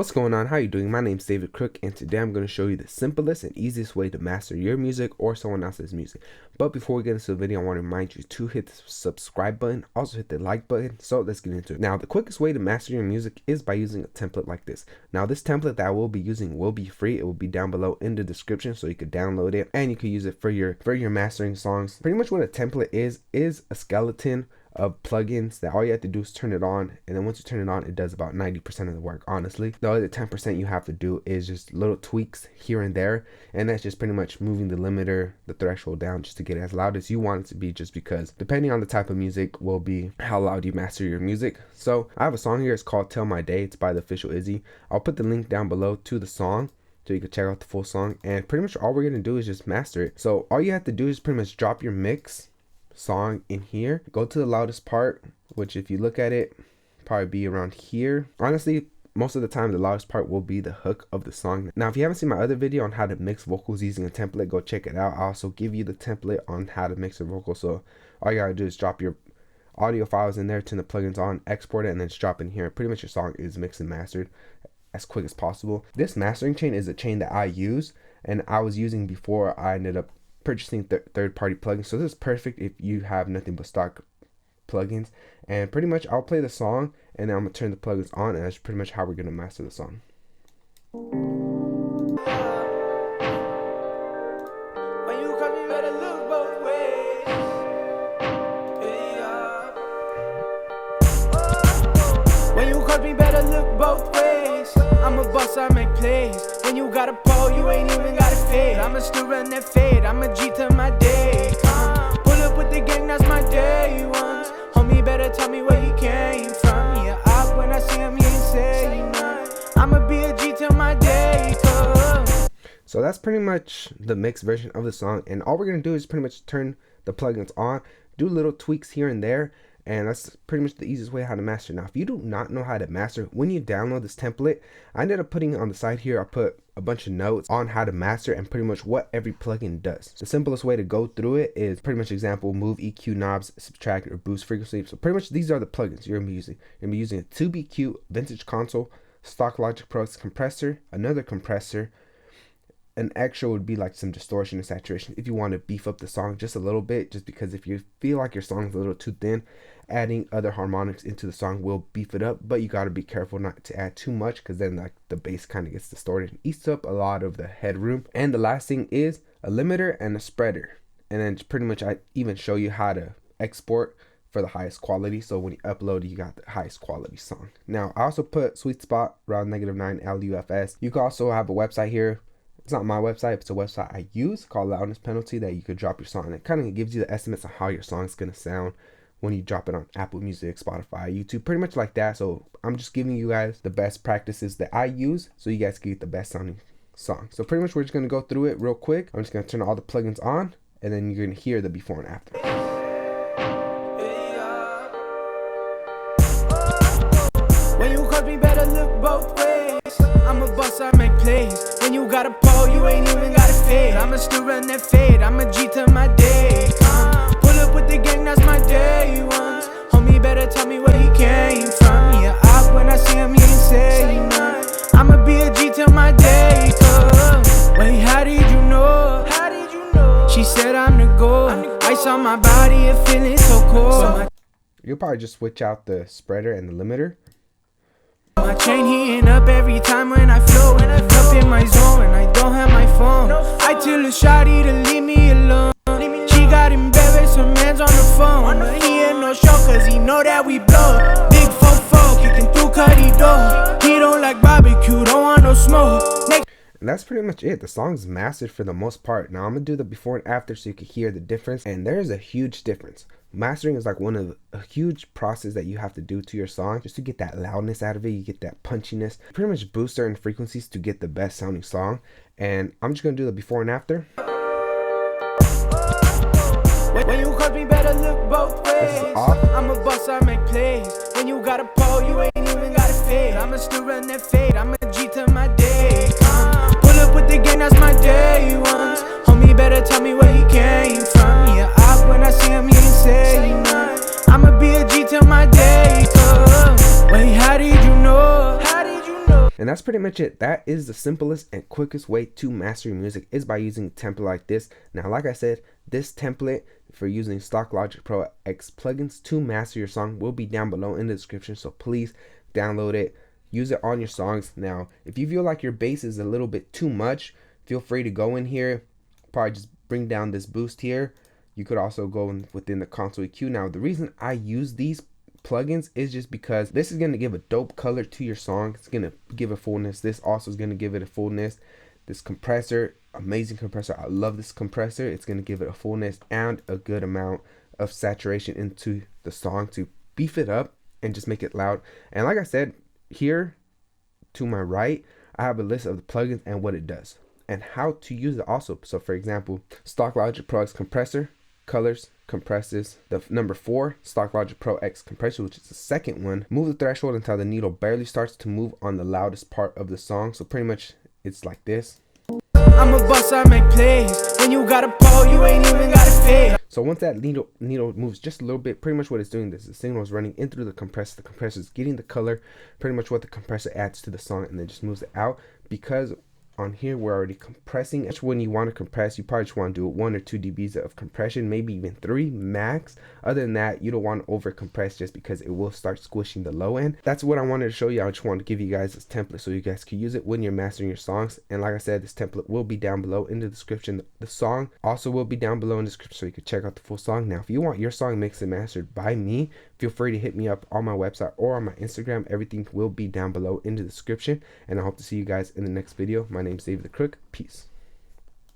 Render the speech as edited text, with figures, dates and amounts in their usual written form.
What's going on? How you doing? My name's David the Crook, and today I'm going to show you the simplest and easiest way to master your music or someone else's music. But before we get into the video, I want to remind you to hit the subscribe button, also hit the like button. So let's get into it. Now, the quickest way to master your music is by using a template like this. Now, this template that I will be using will be free. It will be down below in the description, so you could download it and you can use it for your mastering songs. Pretty much what a template is a skeleton of plugins that all you have to do is turn it on, and then once you turn it on, it does about 90% of the work. Honestly, the other 10% you have to do is just little tweaks here and there, and that's just pretty much moving the limiter, the threshold down, just to get it as loud as you want it to be, just because depending on the type of music will be how loud you master your music. So I have a song here, it's called Tell My Day. It's by the official Izzy. I'll put the link down below to the song so you can check out the full song, and pretty much all we're gonna do is just master it. So all you have to do is pretty much drop your mix song in here, go to the loudest part, which if you look at it, probably be around here. Honestly, most of the time the loudest part will be the hook of the song. Now, if you haven't seen my other video on how to mix vocals using a template, go check it out. I also give you the template on how to mix a vocal, so all you gotta do is drop your audio files in there, turn the plugins on, export it, and then just drop in here. Pretty much your song is mixed and mastered as quick as possible. This mastering chain is a chain that I use and I was using before I ended up purchasing third-party plugins, so this is perfect if you have nothing but stock plugins. And pretty much I'll play the song and then I'm gonna turn the plugins on, and that's pretty much how we're gonna master the song. When you come, you better look both ways. When you come, you better look both ways. I'm a boss, I make plays. When you got a pole, you ain't even got a fade. I'ma still run that fade, I'm a G to my day. Pull up with the gang, that's my day ones. Homie, better tell me where you came from. Yeah, up when I see him, he ain't saying none. I'ma be a G till my day comes. So that's pretty much the mixed version of the song, and all we're gonna do is pretty much turn the plugins on, do little tweaks here and there, and that's pretty much the easiest way how to master. Now, if you do not know how to master, when you download this template, I ended up putting on the side here, I put a bunch of notes on how to master and pretty much what every plugin does. The simplest way to go through it is pretty much example, move EQ knobs, subtract or boost frequency. So pretty much these are the plugins you're gonna be using. You're gonna be using a 2BQ, vintage console, stock Logic Pro compressor, another compressor. An extra would be like some distortion and saturation if you want to beef up the song just a little bit, just because if you feel like your song is a little too thin, adding other harmonics into the song will beef it up. But you got to be careful not to add too much, because then like the bass kind of gets distorted and eats up a lot of the headroom. And the last thing is a limiter and a spreader, and then pretty much I even show you how to export for the highest quality, so when you upload you got the highest quality song. Now I also put sweet spot around -9 LUFS. You can also have a website here. It's not my website, it's a website I use called Loudness Penalty that you could drop your song. It kind of gives you the estimates on how your song is going to sound when you drop it on Apple Music, Spotify, YouTube, pretty much like that. So I'm just giving you guys the best practices that I use so you guys can get the best sounding song. So pretty much we're just going to go through it real quick. I'm just going to turn all the plugins on, and then you're going to hear the before and after. When you call me, better look both ways. I'm a boss, I make plays. When you got a pole, you ain't even got a fade. I'ma still run that fade, I'm a G to my day. Pull up with the gang, that's my day ones. Homie, better tell me where he came from. Yeah, up when I see him, he ain't saying none. I'ma be a G till my day comes. Wait, how did you know? How did you know? She said I'm the goal. Ice on my body, it feeling so cold. You'll probably just switch out the spreader and the limiter. My chain heating up every time when I flow. When I'm up in my zone and I don't have my phone. I tell a shawty to leave me alone. She got embarrassed, some man's on the phone. But he ain't no show cause he know that we blow. Big fofo, kicking through cutty door. He don't like barbecue, don't want no smoke. And that's pretty much it. The song's mastered for the most part. Now I'm gonna do the before and after so you can hear the difference, and there's a huge difference. Mastering is like a huge process that you have to do to your song just to get that loudness out of it. You get that punchiness, pretty much boost certain frequencies to get the best sounding song. And I'm just gonna do the before and after. When you call me, better look both ways. This is off. I'm a boss, I make plays. When you got a pole, you ain't even got a fade. I'ma still run that fade, I'm a G to my day. Pull up with the gang, that's my day ones. Homie, better tell me where you came from. Yeah, up when I see him, he ain't saying none. I'ma be a G till my day comes. Wait, how did you know? How did you know? And that's pretty much it. That is the simplest and quickest way to master your music, is by using a template like this. Now, like I said, this template for using stock Logic Pro X plugins to master your song will be down below in the description, so please download it, use it on your songs. Now, if you feel like your bass is a little bit too much, feel free to go in here, probably just bring down this boost here. You could also go within the console EQ. Now, the reason I use these plugins is just because this is going to give a dope color to your song. It's going to give a fullness. This also is going to give it a fullness. This compressor, amazing compressor. I love this compressor. It's going to give it a fullness and a good amount of saturation into the song to beef it up and just make it loud. And like I said, here to my right, I have a list of the plugins and what it does and how to use it also. So for example, stock Logic Pro X compressor, colors, compresses. The number 4, stock Logic Pro X compressor, which is the second one. Move the threshold until the needle barely starts to move on the loudest part of the song. So pretty much it's like this. I'm a boss, I make plays. When you got a pole, you ain't even got to pay. So once that needle moves just a little bit, pretty much what it's doing is the signal is running in through the compressor. The compressor is getting the color, pretty much what the compressor adds to the song, and then just moves it out. Because on here we're already compressing. When you want to compress, you probably just want to do 1 or 2 dBs of compression, maybe even 3 max. Other than that, you don't want to over compress just because it will start squishing the low end. That's what I wanted to show you. I just wanted to give you guys this template so you guys can use it when you're mastering your songs. And like I said, this template will be down below in the description. The song also will be down below in the description so you can check out the full song. Now, if you want your song mixed and mastered by me, feel free to hit me up on my website or on my Instagram. Everything will be down below in the description. And I hope to see you guys in the next video. My name is David the Crook. Peace.